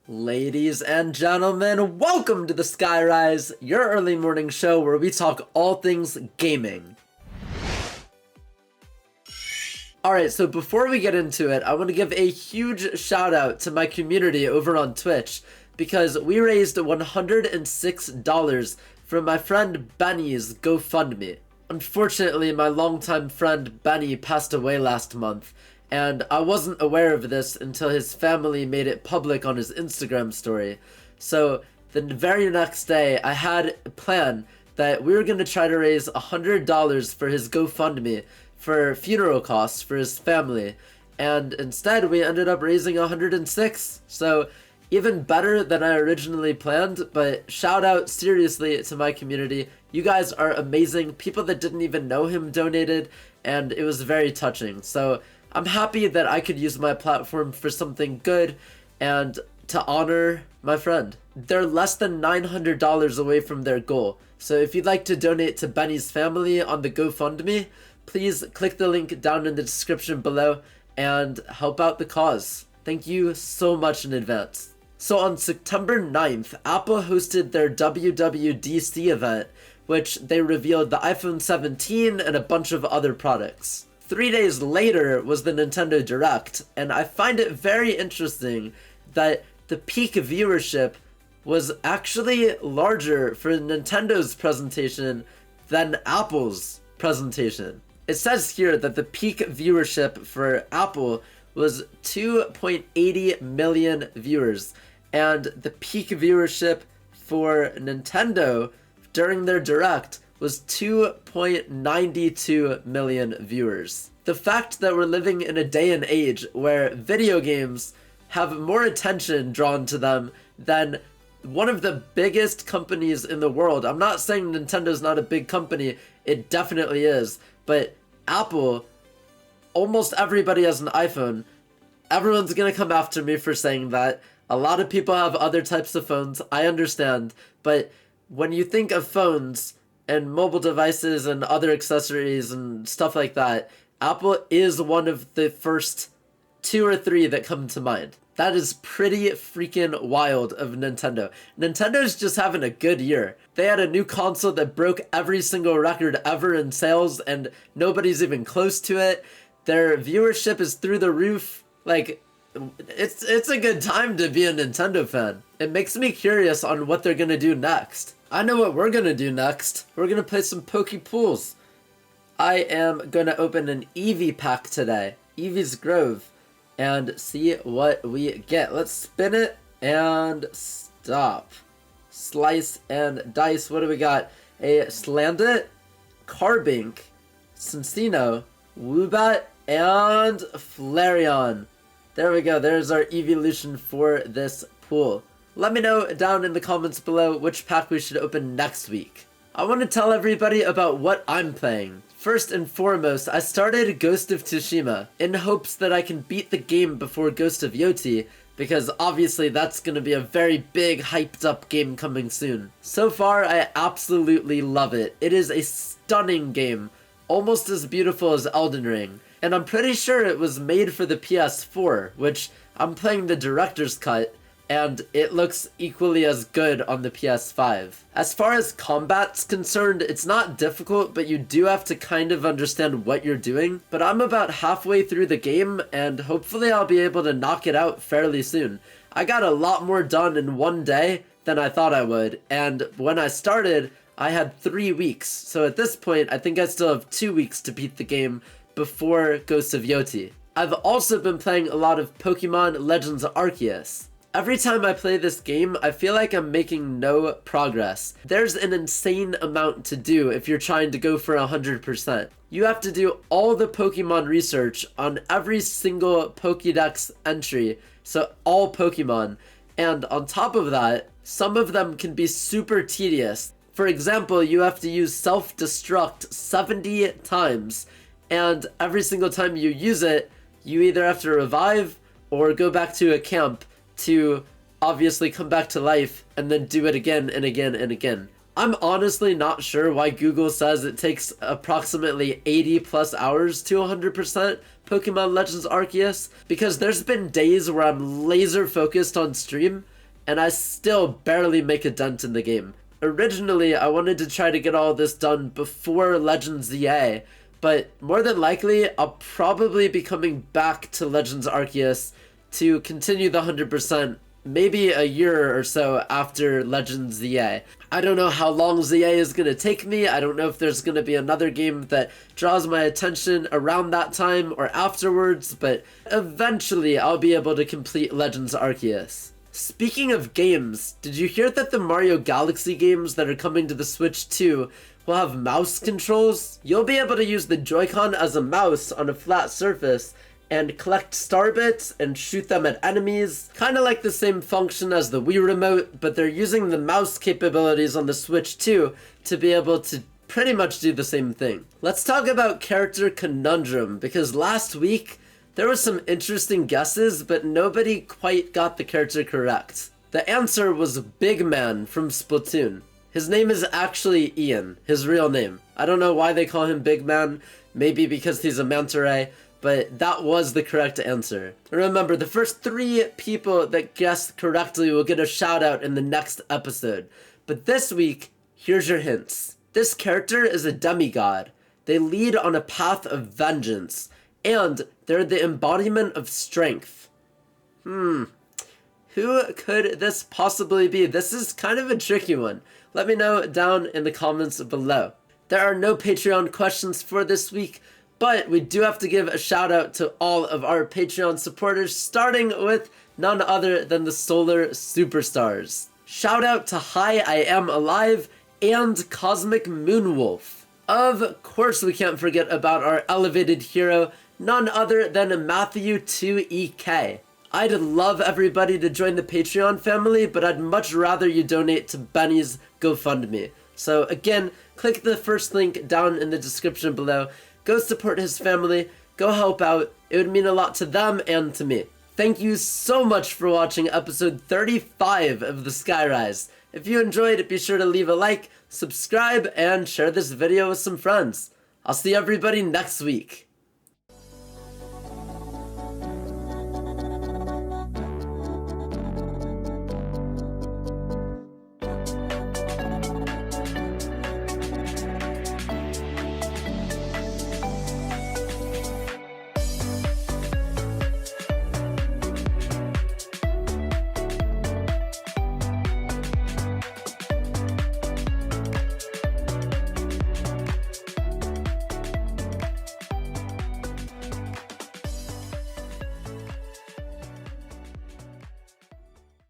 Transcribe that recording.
Ladies and gentlemen, welcome to the Skyrise, your early morning show where we talk all things gaming. Alright, so before we get into it, I want to give a huge shout out to my community over on Twitch because we raised $106 from my friend Benny's GoFundMe. Unfortunately, my longtime friend Benny passed away last month, and I wasn't aware of this until his family made it public on his Instagram story. So the very next day, I had a plan that we were going to try to raise $100 for his GoFundMe for funeral costs for his family, and instead we ended up raising $106. So even better than I originally planned, but shout out seriously to my community. You guys are amazing. People that didn't even know him donated, and it was very touching. So I'm happy that I could use my platform for something good and to honor my friend. They're less than $900 away from their goal. So if you'd like to donate to Benny's family on the GoFundMe, please click the link down in the description below and help out the cause. Thank you so much in advance. So on September 9th, Apple hosted their WWDC event, which they revealed the iPhone 17 and a bunch of other products. 3 days later was the Nintendo Direct, and I find it very interesting that the peak viewership was actually larger for Nintendo's presentation than Apple's presentation. It says here that the peak viewership for Apple was 2.80 million viewers, and the peak viewership for Nintendo during their Direct was 2.92 million viewers. The fact that we're living in a day and age where video games have more attention drawn to them than one of the biggest companies in the world. I'm not saying Nintendo's not a big company, it definitely is, but Apple, almost everybody has an iPhone. Everyone's gonna come after me for saying that. A lot of people have other types of phones, I understand, but when you think of phones and mobile devices and other accessories and stuff like that, Apple is one of the first 2 or 3 that come to mind. That is pretty freaking wild of Nintendo. Nintendo's just having a good year. They had a new console that broke every single record ever in sales, and nobody's even close to it. Their viewership is through the roof. Like, it's a good time to be a Nintendo fan. It makes me curious on what they're gonna do next. I know what we're gonna do next. We're gonna play some Poke Pools. I am gonna open an Eevee pack today, Eevee's Grove, and see what we get. Let's spin it and stop. Slice and dice. What do we got? A Slandit, Carbink, Cinccino, Woobat, and Flareon. There we go. There's our evolution for this pool. Let me know down in the comments below which pack we should open next week. I want to tell everybody about what I'm playing. First and foremost, I started Ghost of Tsushima in hopes that I can beat the game before Ghost of Yoti, because obviously that's going to be a very big hyped up game coming soon. So far, I absolutely love it. It is a stunning game, almost as beautiful as Elden Ring. And I'm pretty sure it was made for the PS4, which I'm playing the director's cut, and it looks equally as good on the PS5. As far as combat's concerned, it's not difficult, but you do have to kind of understand what you're doing. But I'm about halfway through the game, and hopefully I'll be able to knock it out fairly soon. I got a lot more done in one day than I thought I would, and when I started, I had 3 weeks. So at this point, I think I still have 2 weeks to beat the game before Ghost of Yoti. I've also been playing a lot of Pokemon Legends Arceus. Every time I play this game, I feel like I'm making no progress. There's an insane amount to do if you're trying to go for 100%. You have to do all the Pokemon research on every single Pokédex entry, so all Pokemon. And on top of that, some of them can be super tedious. For example, you have to use self-destruct 70 times, and every single time you use it, you either have to revive or go back to a camp to obviously come back to life and then do it again and again and again. I'm honestly not sure why Google says it takes approximately 80 plus hours to 100% Pokemon Legends Arceus, because there's been days where I'm laser focused on stream and I still barely make a dent in the game. Originally, I wanted to try to get all this done before Legends EA, but more than likely, I'll probably be coming back to Legends Arceus to continue the 100%, maybe a year or so after Legends ZA. I don't know how long ZA is going to take me. I don't know if there's going to be another game that draws my attention around that time or afterwards, but eventually I'll be able to complete Legends Arceus. Speaking of games, did you hear that the Mario Galaxy games that are coming to the Switch 2 will have mouse controls? You'll be able to use the Joycon as a mouse on a flat surface and collect star bits and shoot them at enemies. Kinda like the same function as the Wii Remote, but they're using the mouse capabilities on the Switch 2 to be able to pretty much do the same thing. Let's talk about character conundrum, because last week there were some interesting guesses, but nobody quite got the character correct. The answer was Big Man from Splatoon. His name is actually Ian, his real name. I don't know why they call him Big Man, maybe because he's a manta ray, but that was the correct answer. Remember, the first 3 people that guessed correctly will get a shout out in the next episode. But this week, here's your hints. This character is a demigod. They lead on a path of vengeance, and they're the embodiment of strength. Who could this possibly be? This is kind of a tricky one. Let me know down in the comments below. There are no Patreon questions for this week, but we do have to give a shout out to all of our Patreon supporters, starting with none other than the Solar Superstars. Shout out to Hi I Am Alive and Cosmic Moonwolf. Of course we can't forget about our elevated hero, none other than Matthew 2EK. I'd love everybody to join the Patreon family, but I'd much rather you donate to Benny's GoFundMe. So again, click the first link down in the description below. Go support his family, go help out. It would mean a lot to them and to me. Thank you so much for watching episode 35 of the Skyrise. If you enjoyed, be sure to leave a like, subscribe, and share this video with some friends. I'll see everybody next week.